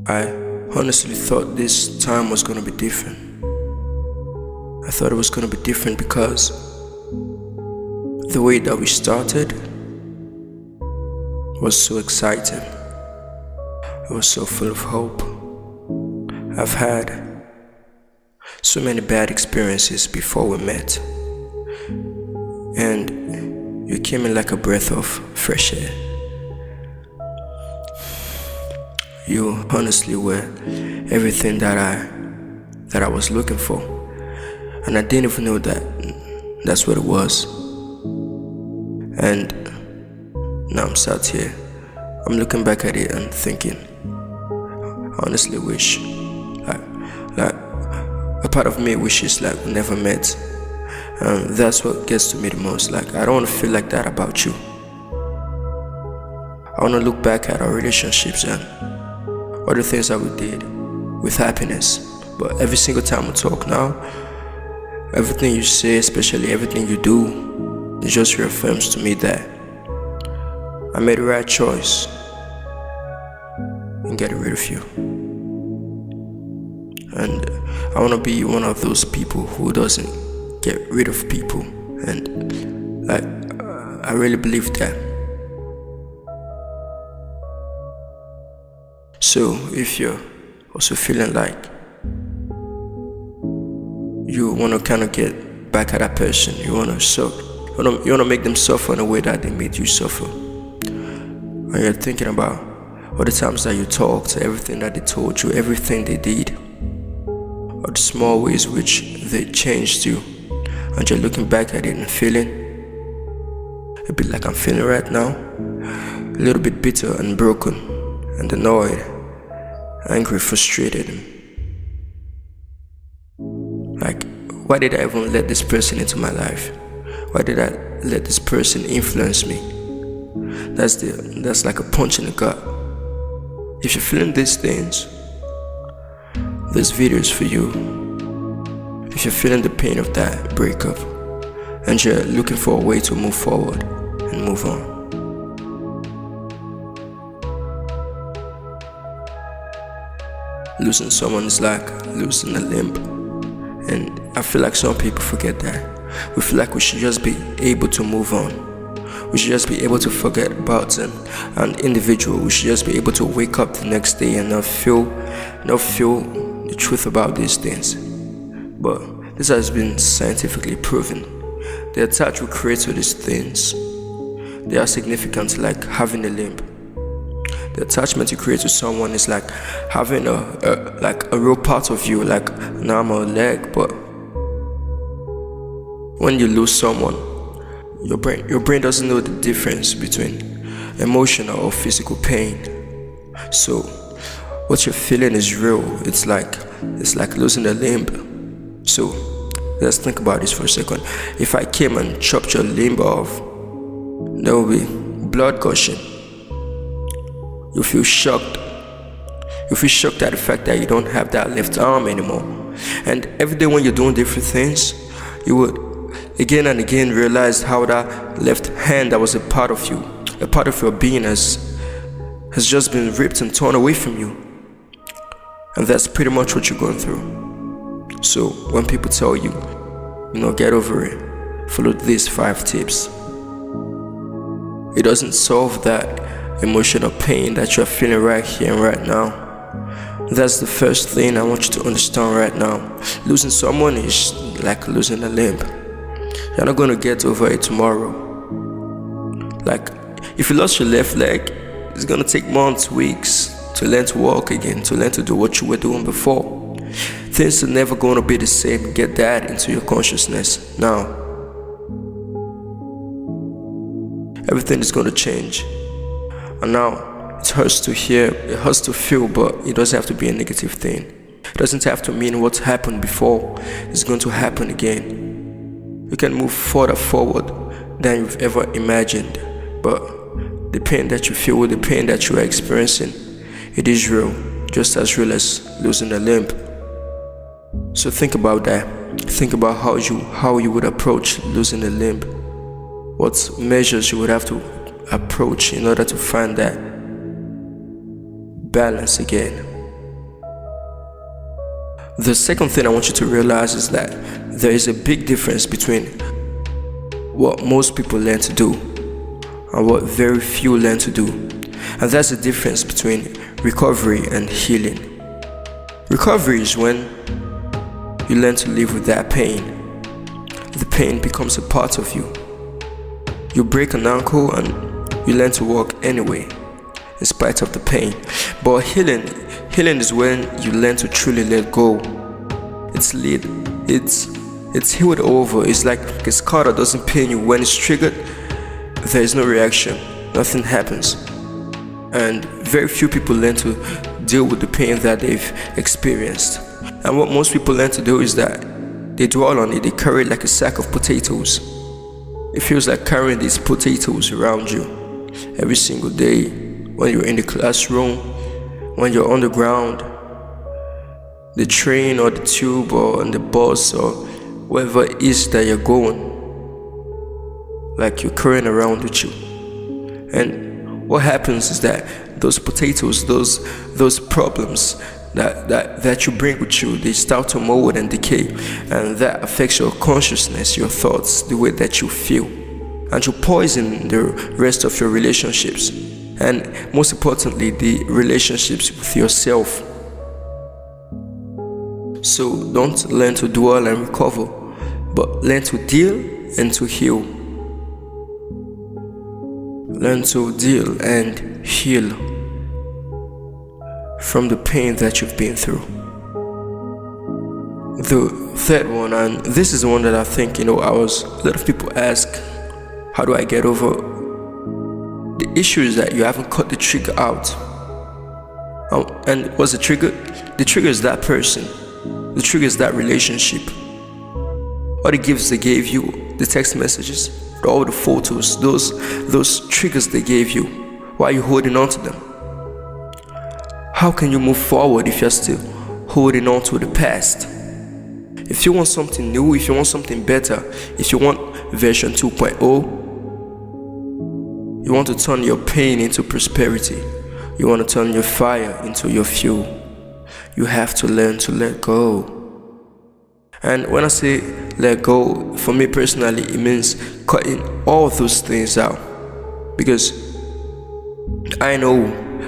I honestly thought this time was gonna be different. I thought it was gonna be different because the way that we started was so exciting. It was so full of hope. I've had so many bad experiences before we met, and you came in like a breath of fresh air. You honestly were everything that I was looking for, and I didn't even know that that's what it was. And now I'm sat here, I'm looking back at it and thinking, I honestly wish, like a part of me wishes like we never met. And that's what gets to me the most. Like, I don't want to feel like that about you. I want to look back at our relationships and all the things that we did with happiness. But every single time we talk now, everything you say, especially everything you do, it just reaffirms to me that I made the right choice in getting rid of you. And I want to be one of those people who doesn't get rid of people. And like, I really believe that. So if you're also feeling like you want to kind of get back at that person, you want to make them suffer in a way that they made you suffer, and you're thinking about all the times that you talked, everything that they told you, everything they did, or the small ways which they changed you, and you're looking back at it and feeling a bit like I'm feeling right now, a little bit bitter and broken and annoyed, angry, frustrated. Like, why did I even let this person into my life? Why did I let this person influence me? That's like a punch in the gut. If you're feeling these things, this video is for you. If you're feeling the pain of that breakup and you're looking for a way to move forward and move on. Losing someone is like losing a limb, and I feel like some people forget that. We feel like we should just be able to move on. We should just be able to forget about an individual. We should just be able to wake up the next day and not feel the truth about these things. But this has been scientifically proven. The attachment we create to these things, they are significant, like having a limb. The attachment you create to someone is like having a real part of you, like an arm or a leg. But when you lose someone, your brain doesn't know the difference between emotional or physical pain. So what you're feeling is real. It's like losing a limb. So let's think about this for a second. If I came and chopped your limb off, there will be blood gushing. You feel shocked. You feel shocked at the fact that you don't have that left arm anymore. And every day when you're doing different things, you would again and again realize how that left hand that was a part of you, a part of your being has just been ripped and torn away from you. And that's pretty much what you're going through. So when people tell you, get over it, follow these 5 tips, it doesn't solve that emotional pain that you're feeling right here and right now. That's the first thing I want you to understand right now. Losing someone is like losing a limb. You're not going to get over it tomorrow. Like, if you lost your left leg, it's going to take months, weeks to learn to walk again, to learn to do what you were doing before. Things are never going to be the same. Get that into your consciousness now. Everything is going to change. And now, it hurts to hear, it hurts to feel, but it doesn't have to be a negative thing. It doesn't have to mean what's happened before is going to happen again. You can move further forward than you've ever imagined. But the pain that you feel, the pain that you are experiencing, it is real, just as real as losing a limb. So think about that. Think about how you would approach losing a limb. What measures you would have to approach in order to find that balance again. The second thing I want you to realize is that there is a big difference between what most people learn to do and what very few learn to do. And that's the difference between recovery and healing. Recovery is when you learn to live with that pain. The pain becomes a part of you. You break an ankle and you learn to walk anyway, in spite of the pain. But healing is when you learn to truly let go. It's healed over. It's like a scar that doesn't pain you. When it's triggered, there is no reaction. Nothing happens. And very few people learn to deal with the pain that they've experienced. And what most people learn to do is that they dwell on it. They carry it like a sack of potatoes. It feels like carrying these potatoes around you every single day, when you're in the classroom, when you're on the ground, the train or the tube or on the bus or wherever it is that you're going, like you're carrying around with you. And what happens is that those potatoes, those problems that you bring with you, they start to mold and decay, and that affects your consciousness, your thoughts, the way that you feel, and you poison the rest of your relationships, and most importantly, the relationships with yourself. So don't learn to dwell and recover, but learn to deal and to heal. Learn to deal and heal from the pain that you've been through. The third one, and this is the one that I think, a lot of people ask, how do I get over? The issue is that you haven't cut the trigger out. And what's the trigger? The trigger is that person. The trigger is that relationship. All the gifts they gave you, the text messages, all the photos, those triggers they gave you, why are you holding on to them? How can you move forward if you're still holding on to the past? If you want something new, if you want something better, if you want version 2.0, you want to turn your pain into prosperity, you want to turn your fire into your fuel, you have to learn to let go. And when I say let go, for me personally, it means cutting all those things out. Because I know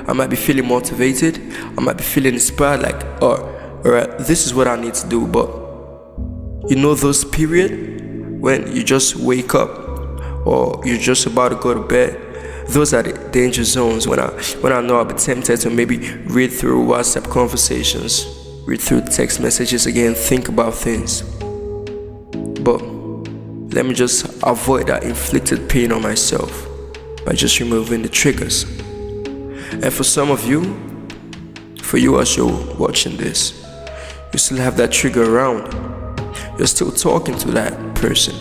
I might be feeling motivated, I might be feeling inspired, like, alright, this is what I need to do. But those periods when you just wake up or you're just about to go to bed, those are the danger zones when I know I'll be tempted to maybe read through WhatsApp conversations, read through text messages again, think about things. But let me just avoid that inflicted pain on myself by just removing the triggers. And for some of you, for you as you're watching this, you still have that trigger around. You're still talking to that person.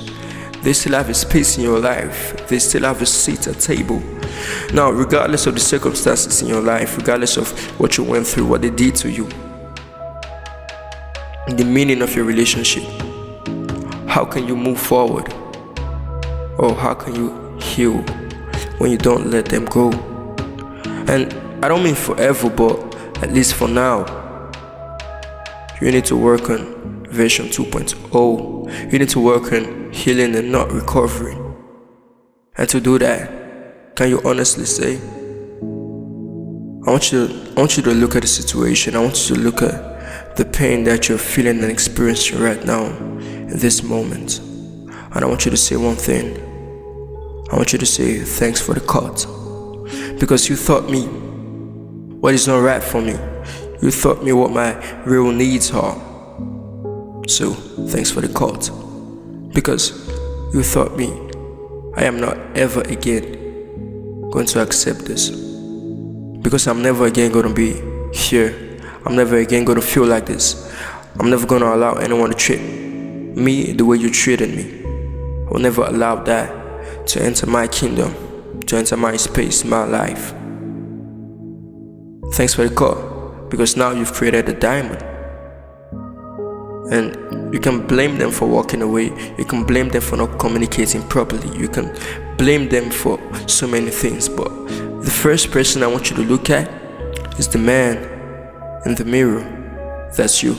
They still have a space in your life. They still have a seat at table. Now, regardless of the circumstances in your life, regardless of what you went through, what they did to you, the meaning of your relationship, how can you move forward? Or how can you heal when you don't let them go? And I don't mean forever, but at least for now, you need to work on version 2.0. You need to work on healing and not recovering. And to do that, can you honestly say, I want you to look at the situation. I want you to look at the pain that you're feeling and experiencing right now in this moment. And I want you to say one thing. I want you to say thanks for the cut. Because you taught me what is not right for me. You taught me what my real needs are. So, thanks for the cut. Because you taught me I am not ever again going to accept this. Because I'm never again going to be here. I'm never again going to feel like this. I'm never going to allow anyone to treat me the way you treated me. I will never allow that to enter my kingdom, to enter my space, my life. Thanks for the cut, because now you've created a diamond. And you can blame them for walking away. You can blame them for not communicating properly. You can blame them for so many things. But the first person I want you to look at is the man in the mirror. That's you.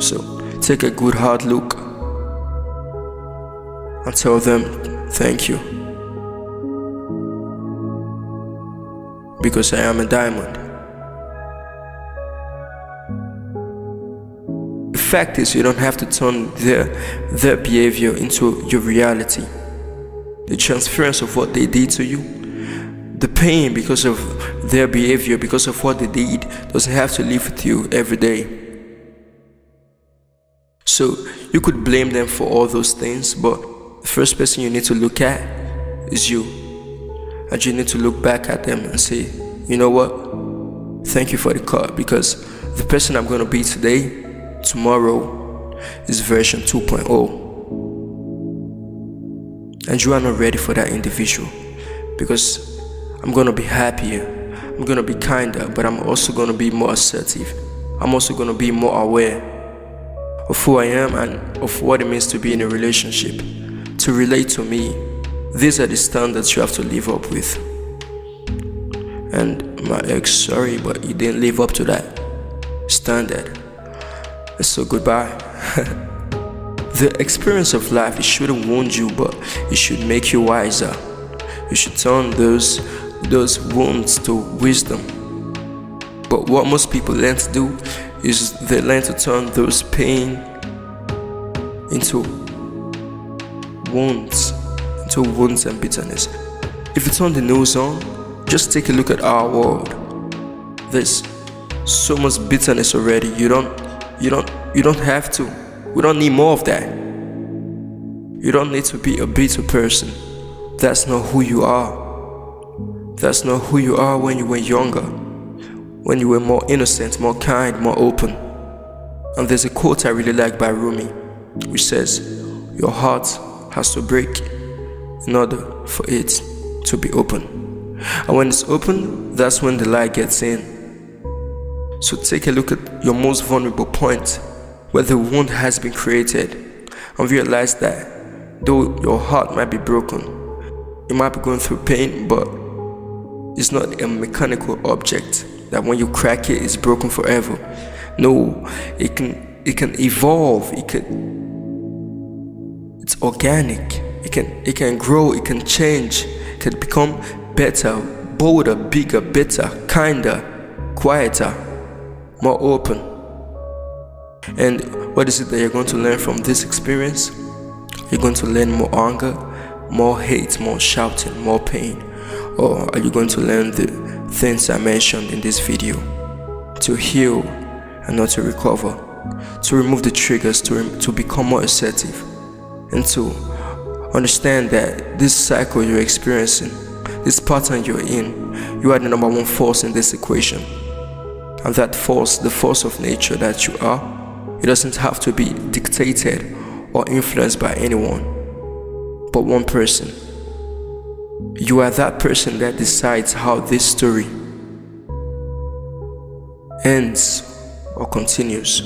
So take a good hard look and tell them thank you, because I am a diamond. The fact is, you don't have to turn their behavior into your reality. The transference of what they did to you, the pain because of their behavior, because of what they did, doesn't have to live with you every day. So you could blame them for all those things, but the first person you need to look at is you. And you need to look back at them and say, you know what? Thank you for the car, because the person I'm going to be today, tomorrow, is version 2.0. And you are not ready for that individual, because I'm going to be happier, I'm going to be kinder, but I'm also going to be more assertive. I'm also going to be more aware of who I am and of what it means to be in a relationship. To relate to me, these are the standards you have to live up with. And my ex, sorry, but you didn't live up to that standard. So goodbye. The experience of life, it shouldn't wound you, but it should make you wiser. You should turn those wounds to wisdom. But what most people learn to do is they learn to turn those pain into wounds and bitterness. If you turn the news on, just take a look at our world. There's so much bitterness already. You don't have to. We don't need more of that. You don't need to be a bitter person. That's not who you are. That's not who you are when you were younger, when you were more innocent, more kind, more open. And there's a quote I really like by Rumi, which says, your heart has to break in order for it to be open. And when it's open, that's when the light gets in. So take a look at your most vulnerable point, where the wound has been created, and realize that though your heart might be broken, you might be going through pain, but it's not a mechanical object that when you crack it, it's broken forever. No, it can evolve. It's organic. It can grow. It can change. It can become better, bolder, bigger, better, kinder, quieter, more open. And what is it that you're going to learn from this experience? You're going to learn more anger, more hate, more shouting, more pain. Or are you going to learn the things I mentioned in this video? To heal and not to recover. To remove the triggers, to become more assertive. And to understand that this cycle you're experiencing, this pattern you're in, you are the number one force in this equation. And that force, the force of nature that you are, it doesn't have to be dictated or influenced by anyone, but one person. You are that person that decides how this story ends or continues.